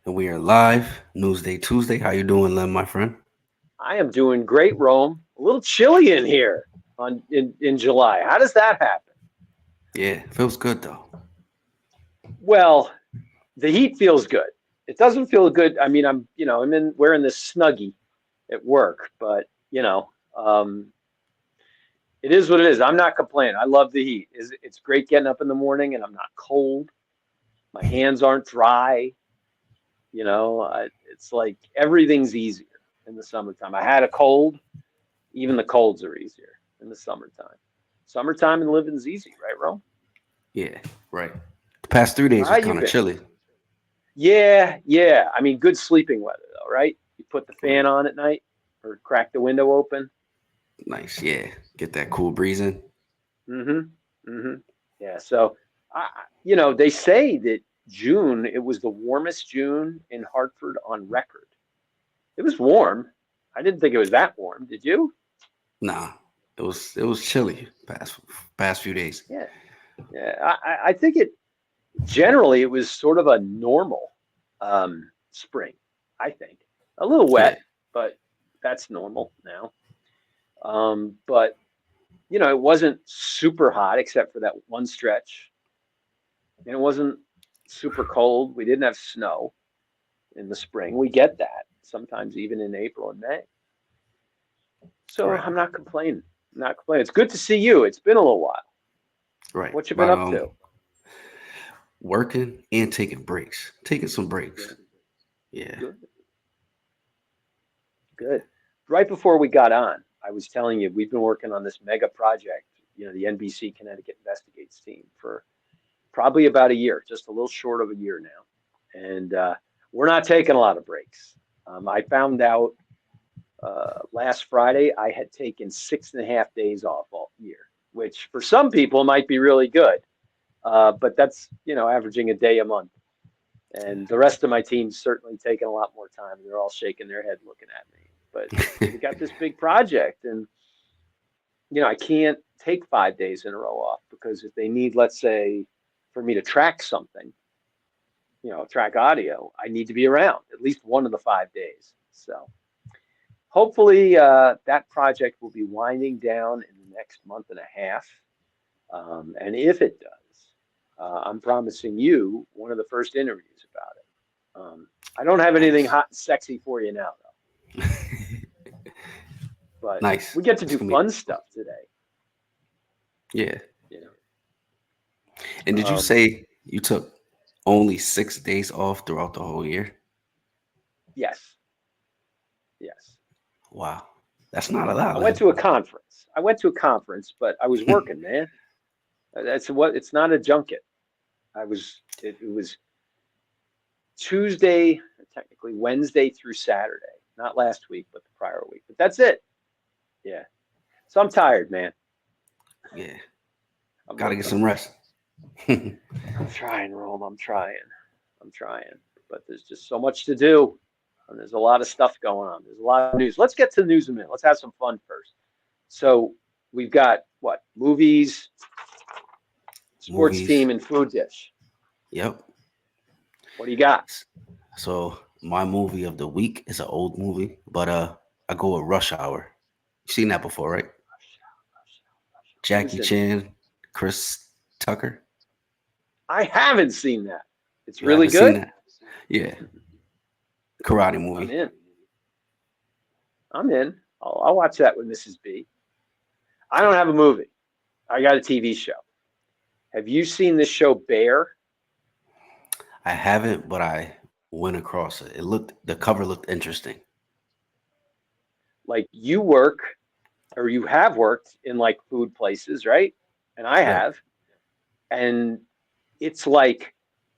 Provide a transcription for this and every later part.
And we are live, Newsday Tuesday. How you doing, Len, my friend? I am doing great, Rome. A little chilly in here in July. How does that happen? Yeah, feels good though. Well, the heat feels good. It doesn't feel good. I mean, I'm in wearing this snuggie at work, but it is what it is. I'm not complaining. I love the heat. It's great getting up in the morning and I'm not cold. My hands aren't dry. It's like everything's easier in the summertime. I had a cold. Even the colds are easier in the summertime. Summertime and living's easy, right, Rome? Yeah, right. The past 3 days How was you kind of been? chilly. Yeah, yeah. I mean, good sleeping weather though, right? You put the Right. fan on at night or crack the window open. Nice. Yeah, get that cool breeze in. Mm-hmm. Mm-hmm. Yeah. So, they say that June, it was the warmest June in Hartford on record. It was warm. I didn't think it was that warm. Did you? Nah, it was chilly past few days. Yeah. Yeah. I think generally it was sort of a normal spring, I think. A little Yeah, wet, but that's normal now. But it wasn't super hot except for that one stretch. And it wasn't super cold. We didn't have snow in the spring. We get that sometimes even in April and May. So right, I'm not complaining. I'm not complaining. It's good to see you. It's been a little while. right. What you been But up to? working and taking breaks, taking some breaks. Good, Yeah. good, good. Right before we got on, I was telling you we've been working on this mega project, the NBC Connecticut Investigates team for probably about a year, just a little short of a year now. And we're not taking a lot of breaks. I found out last Friday I had taken 6.5 days off all year, which for some people might be really good. But that's, averaging a day a month. And the rest of my team's certainly taking a lot more time. They're all shaking their head looking at me. But we got this big project, and I can't take 5 days in a row off because if they need, let's say, for me to track something, track audio, I need to be around at least one of the 5 days. So hopefully that project will be winding down in the next month and a half. And if it does, I'm promising you one of the first interviews about it. I don't have anything Nice. hot and sexy for you now, though, but Nice. we get to It's do gonna be fun stuff today. yeah. You And know, did you say you took only 6 days off throughout the whole year? yes, yes. Wow, that's not a lot, I went Len. to a conference. But I was working, man. That's what. It's not a junket. It was Tuesday, technically Wednesday through Saturday, not last week, but the prior week. But that's it. Yeah. So I'm tired, man. Yeah, I'm, gotta get I'm, some rest. I'm trying, Rome. I'm trying. I'm trying. But there's just so much to do. And there's a lot of stuff going on. There's a lot of news. Let's get to the news in a minute. Let's have some fun first. So we've got what? Movies, sports Movies. team, and food dish. Yep. What do you got? So my movie of the week is an old movie, but I go with Rush Hour. You seen that before, right? Who's Jackie in it? Chan, Chris Tucker. I haven't seen that. It's You really haven't seen good. that? Yeah, karate I'm movie. in. I'm in. I'll watch that with Mrs. B. I don't have a movie. I got a TV show. Have you seen this show Bear? I haven't, but I went across it. The cover looked interesting. Like you work or you have worked in like food places, right? And I Yep. have. And it's like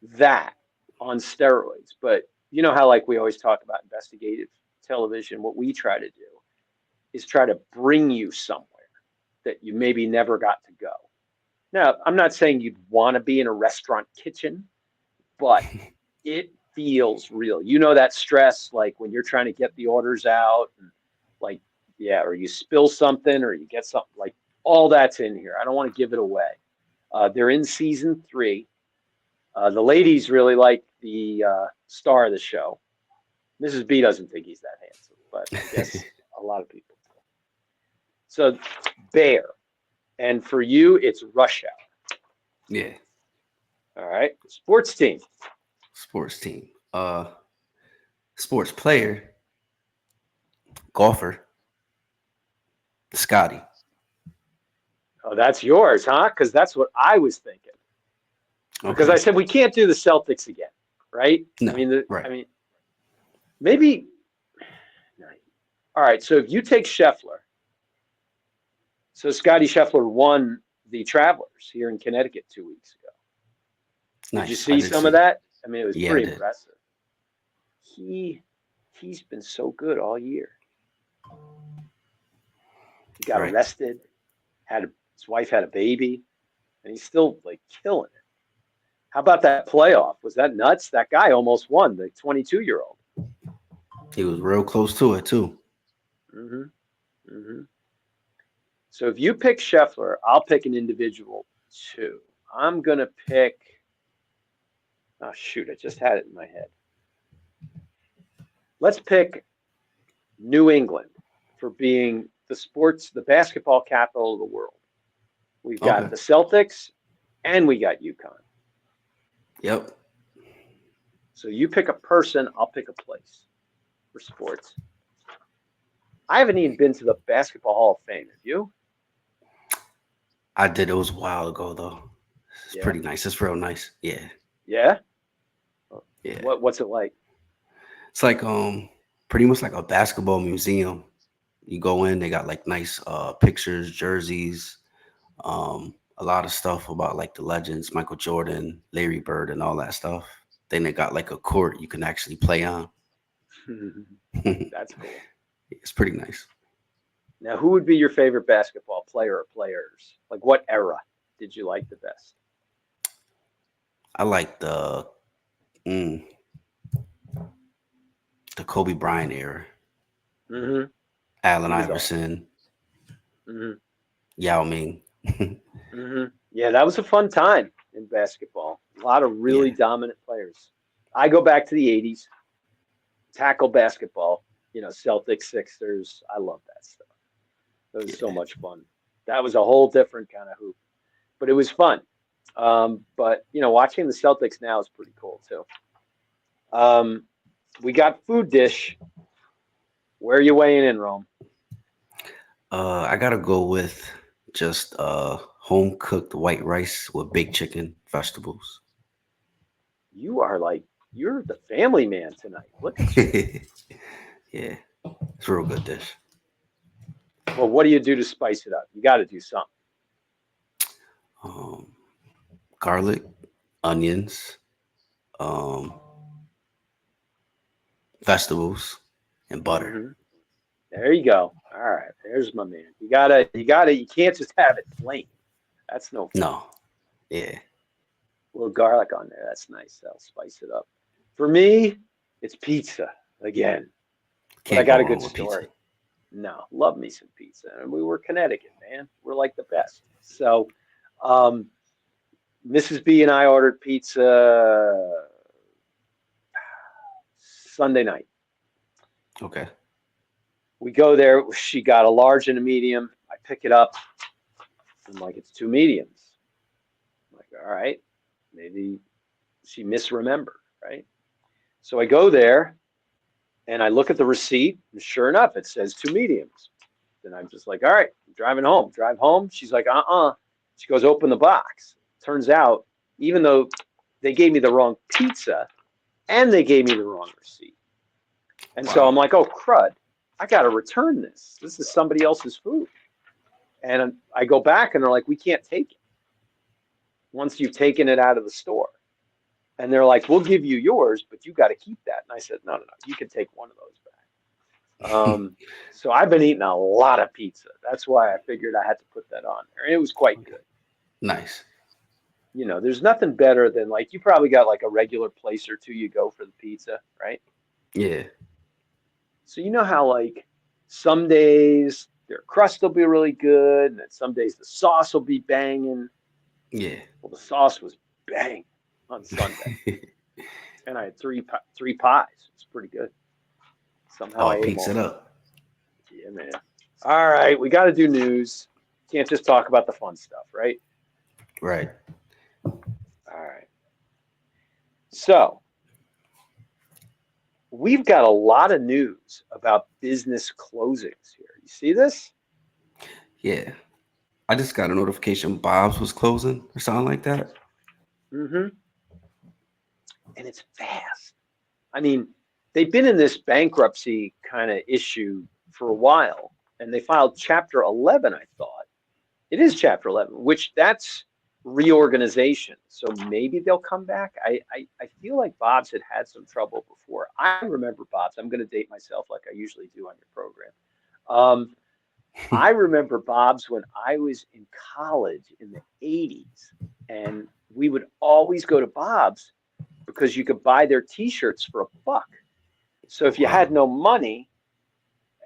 that on steroids. But you know how like we always talk about investigative television, what we try to do is try to bring you somewhere that you maybe never got to go. Now, I'm not saying you'd want to be in a restaurant kitchen, but it feels real. You know that stress, like when you're trying to get the orders out, and like, yeah, or you spill something or you get something, like all that's in here. I don't want to give it away. They're in season 3. The ladies really like the star of the show. Mrs. B doesn't think he's that handsome, but I guess a lot of people do. So Bear, and for you, it's Rush Hour. Yeah. All right, sports team. Sports team. Sports player, golfer, Scotty. Oh, that's yours, huh? Because that's what I was thinking. Because I Okay. said we can't do the Celtics again, right? I No. mean, Right. maybe. All right, so if you take Scheffler, so Scotty Scheffler won the Travelers here in Connecticut 2 weeks ago. Did you Nice. I see did some of see. that? I mean, it was Yeah, I pretty did. impressive. He he's been so good all year. He got Right. arrested, his wife had a baby, and he's still like killing it. How about that playoff? Was that nuts? That guy almost won, the 22-year-old. He was real close to it too. Mm-hmm. Mm-hmm. So if you pick Scheffler, I'll pick an individual too. I'm gonna pick. Oh shoot! I just had it in my head. Let's pick New England for being the basketball capital of the world. We've got Okay. the Celtics and we got UConn. Yep. So you pick a person, I'll pick a place for sports. I haven't even been to the Basketball Hall of Fame. Have you? I did. It was a while ago though. It's Yeah. pretty nice. It's real nice. Yeah. Yeah. Yeah. What's it like? It's like pretty much like a basketball museum. You go in, they got like nice pictures, jerseys, a lot of stuff about like the legends, Michael Jordan, Larry Bird, and all that stuff. Then they got like a court you can actually play on. That's cool. It's pretty nice. Now, who would be your favorite basketball player or players? Like, what era did you like the best? I like mm, the Kobe Bryant era, Mm-hmm. Allen He was awesome. Iverson, Mm-hmm. Yao Ming. Mm-hmm. Yeah, that was a fun time in basketball. A lot of really Yeah, dominant players. I go back to the 80s, tackle basketball, Celtics, Sixers. I love that stuff. It was so yeah, much fun. That was a whole different kind of hoop, but it was fun. But watching the Celtics now is pretty cool too. Um, we got food dish. Where are you weighing in, Rome? I gotta go with just home cooked white rice with baked chicken, vegetables. You are like you're the family man tonight. Look at you. Yeah, it's a real good dish. Well, what do you do to spice it up? You got to do something. Um, Garlic, onions, um, vegetables, and butter. Hmm. There you go. All right, there's my man. You gotta. You can't just have it plain. That's no fun. No, yeah, A little garlic on there. That's nice. That'll spice it up. For me, it's pizza again. But I can't go got a wrong good with pizza. story. No, love me some pizza. And we were Connecticut, man. We're like the best. So, um, Mrs. B and I ordered pizza Sunday night. Okay, We go there. She got a large and a medium. I pick it up. I'm like, it's two mediums. I'm like, all right, maybe she misremembered, right? So I go there and I look at the receipt, and sure enough, it says two mediums. Then I'm just like, all right, I'm driving home. Drive home. She's like, She goes, open the box. Turns out, even though they gave me the wrong pizza and they gave me the wrong receipt. And so I'm wow, like, oh, crud. I got to return this. This is somebody else's food. And I go back and they're like, we can't take it once you've taken it out of the store. And they're like, we'll give you yours, but you got to keep that. And I said, no. You can take one of those back. So I've been eating a lot of pizza. That's why I figured I had to put that on there. And it was quite good. nice. There's nothing better than like, you probably got like a regular place or two you go for the pizza, right? Yeah, So you know how like some days their crust will be really good, and then some days the sauce will be banging. yeah, Well, the sauce was bang on Sunday. and I had three pies. It's pretty good. Somehow Oh, I it ate them peaks all. it up. Yeah, man. All right, we got to do news. Can't just talk about the fun stuff, right? Right. All right. So we've got a lot of news about business closings here. You see this? Yeah. I just got a notification Bob's was closing or something like that. Mm-hmm. And it's fast. I mean, they've been in this bankruptcy kind of issue for a while, and they filed Chapter 11, I thought. It is Chapter 11, which that's reorganization. So maybe they'll come back. I feel like Bob's had some trouble before. I remember Bob's. I'm going to date myself like I usually do on your program. Um, I remember Bob's when I was in college in the 80s, and we would always go to Bob's because you could buy their t-shirts for $1. So Oh, if you had wow. no money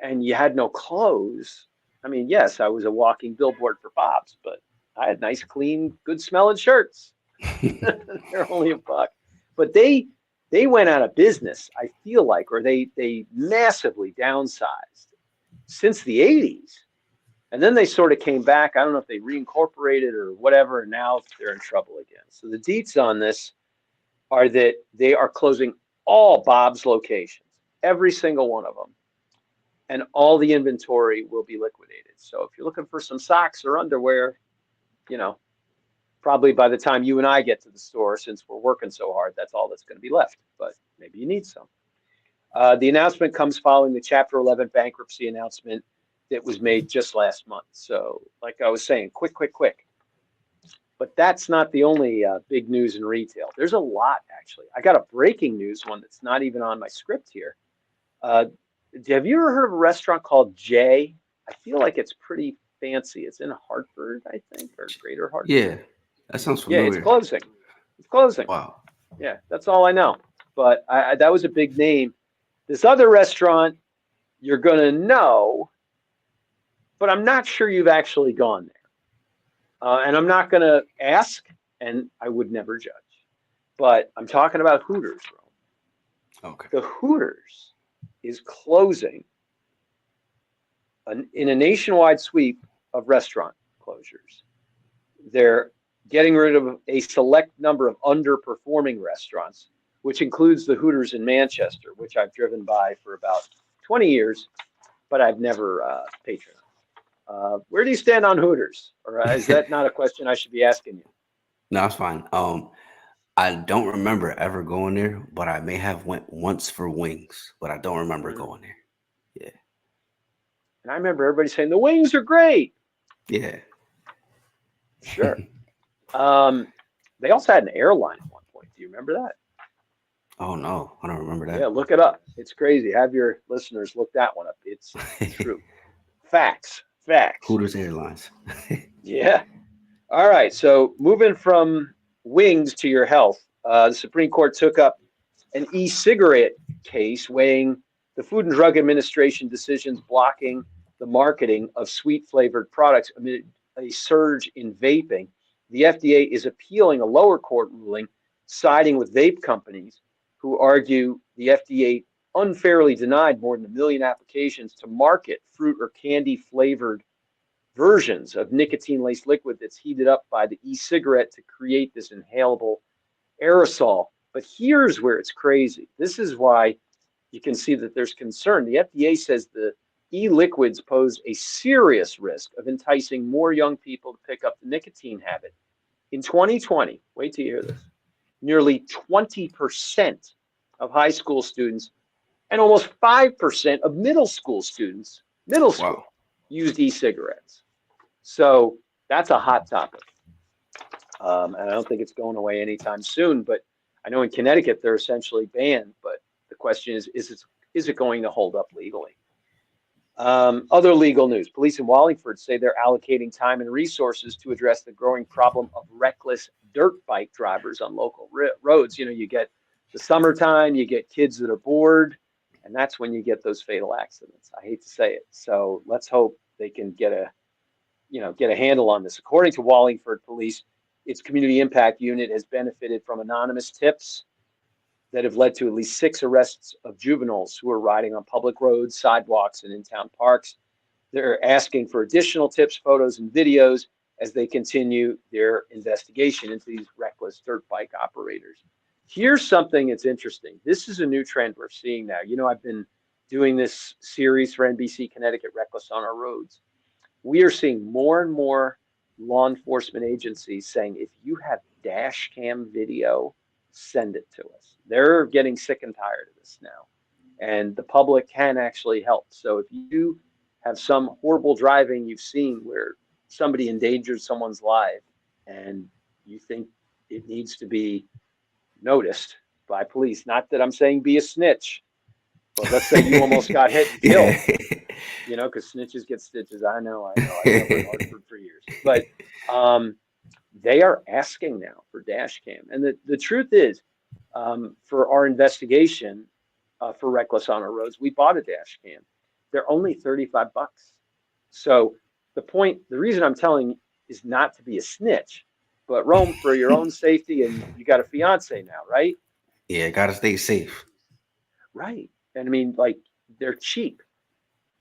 and you had no clothes, I mean, yes, I was a walking billboard for Bob's, but I had nice, clean, good smelling shirts. They're only $1. But they went out of business, I feel like, or they massively downsized since the 80s. And then they sort of came back. I don't know if they reincorporated or whatever, and now they're in trouble again. So the deets on this are that they are closing all Bob's locations, every single one of them, and all the inventory will be liquidated. So if you're looking for some socks or underwear, you know, probably by the time you and I get to the store, since we're working so hard, that's all that's going to be left. But maybe you need some. The announcement comes following the Chapter 11 bankruptcy announcement that was made just last month. So, like I was saying, quick, quick, quick. But that's not the only big news in retail. There's a lot, actually. I got a breaking news one that's not even on my script here. Uh, have you ever heard of a restaurant called Jay? I feel like it's pretty fancy. It's in Hartford, I think, or Greater Hartford. Yeah. That sounds Yeah, it's familiar. closing. It's closing. Wow. Yeah, that's all I know. But that was a big name. This other restaurant, you're going to know, but I'm not sure you've actually gone there. And I'm not going to ask, and I would never judge. But I'm talking about Hooters, Rome. Okay. The Hooters is closing in a nationwide sweep of restaurant closures. They're getting rid of a select number of underperforming restaurants, which includes the Hooters in Manchester, which I've driven by for about 20 years, but I've never patronized. Where do you stand on Hooters? Or is that not a question I should be asking you? No, it's fine. I don't remember ever going there, but I may have went once for wings, but I don't remember Mm. going there. Yeah. And I remember everybody saying the wings are great. Yeah. Sure. Um, they also had an airline at one point. Do you remember that? Oh no, I don't remember Yeah, that. look it up. It's crazy. Have your listeners look that one up. It's true. Facts. Facts. Hooters Airlines. Yeah. All right. So moving from wings to your health, the Supreme Court took up an e-cigarette case weighing the Food and Drug Administration decisions blocking the marketing of sweet flavored products amid a surge in vaping. The FDA is appealing a lower court ruling, siding with vape companies who argue the FDA unfairly denied more than 1 million applications to market fruit or candy flavored versions of nicotine laced liquid that's heated up by the e cigarette to create this inhalable aerosol. But here's where it's crazy. This is why you can see that there's concern. The FDA says the e-liquids pose a serious risk of enticing more young people to pick up the nicotine habit. In 2020, wait till you hear this, nearly 20% of high school students and almost 5% of middle Wow. school, used e-cigarettes. So that's a hot topic. And I don't think it's going away anytime soon. But I know in Connecticut they're essentially banned. But the question is it going to hold up legally? Other legal news: police in Wallingford say they're allocating time and resources to address the growing problem of reckless dirt bike drivers on local roads. You know, you get the summertime, you get kids that are bored, and that's when you get those fatal accidents. I hate to say it. So let's hope they can get a handle on this. According to Wallingford Police, its community impact unit has benefited from anonymous tips that have led to at least 6 arrests of juveniles who are riding on public roads, sidewalks, and in town parks. They're asking for additional tips, photos, and videos as they continue their investigation into these reckless dirt bike operators. Here's something that's interesting. This is a new trend we're seeing now. You know, I've been doing this series for NBC Connecticut, Reckless on Our Roads. We are seeing more and more law enforcement agencies saying, if you have dash cam video, send it to us. They're getting sick and tired of this now. And the public can actually help. So if you have some horrible driving you've seen where somebody endangered someone's life and you think it needs to be noticed by police, not that I'm saying be a snitch, but let's say you almost got hit and killed, you know, because snitches get stitches. I know. I covered Hartford for years. But they are asking now for dash cam. And the truth is, for our investigation for Reckless on Our Roads, we bought a dash cam. They're only $35. So the reason I'm telling is not to be a snitch, but Rome, for your own safety, and you got a fiance now, right? Yeah, gotta stay safe. Right. And I mean, like, they're cheap.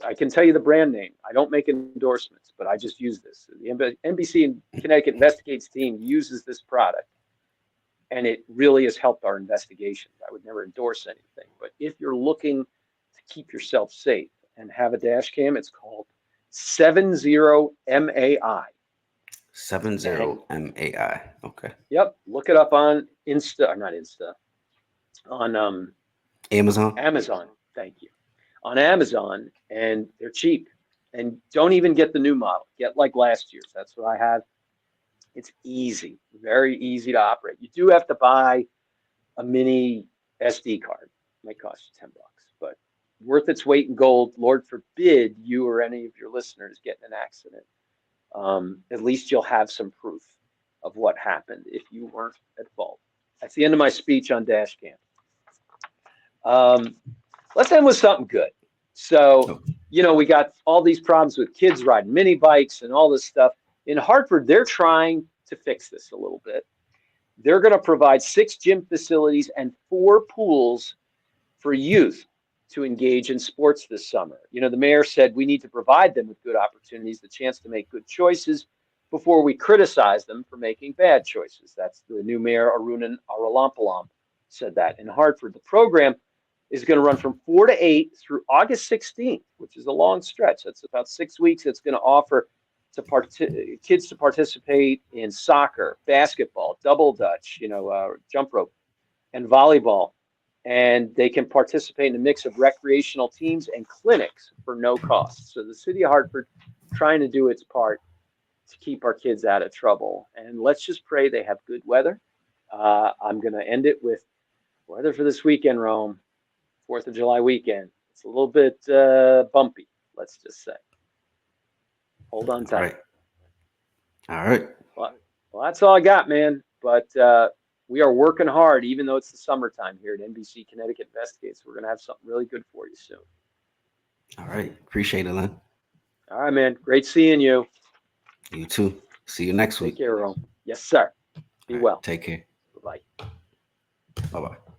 I can tell you the brand name. I don't make endorsements, but I just use this. The NBC and Connecticut Investigates team uses this product, and it really has helped our investigations. I would never endorse anything, but if you're looking to keep yourself safe and have a dash cam, it's called 70MAI. 70MAI. Okay. Yep, look it up on Insta, or not Insta, on Amazon. Amazon. Thank you. On Amazon, and they're cheap. And don't even get the new model. Get like last year's. That's what I have. It's easy, very easy to operate. You do have to buy a mini SD card. It might cost you $10, but worth its weight in gold. Lord forbid you or any of your listeners get in an accident. At least you'll have some proof of what happened if you weren't at fault. That's the end of my speech on dash cam. Let's end with something good. So, you know, we got all these problems with kids riding mini bikes and all this stuff. In Hartford, they're trying to fix this a little bit. They're going to provide 6 gym facilities and 4 pools for youth to engage in sports this summer. You know, the mayor said we need to provide them with good opportunities, the chance to make good choices before we criticize them for making bad choices. That's the new mayor, Arunan Arulampalam, said that in Hartford. The program is going to run from 4 to 8 through August 16th, which is a long stretch. That's about 6 weeks. It's going to offer to kids to participate in soccer, basketball, double dutch, you know, jump rope, and volleyball. And they can participate in a mix of recreational teams and clinics for no cost. So the city of Hartford trying to do its part to keep our kids out of trouble. And let's just pray they have good weather. I'm going to end it with weather for this weekend, Rome. 4th of July weekend. It's a little bit bumpy, let's just say. Hold on tight. All right. Well, that's all I got, man. But we are working hard, even though it's the summertime here at NBC Connecticut Investigates. We're going to have something really good for you soon. All right. Appreciate it, Len. All right, man. Great seeing you. You too. See you next week. Take care, Rome. Yes, sir. Be well. Take care. Bye-bye. Bye-bye.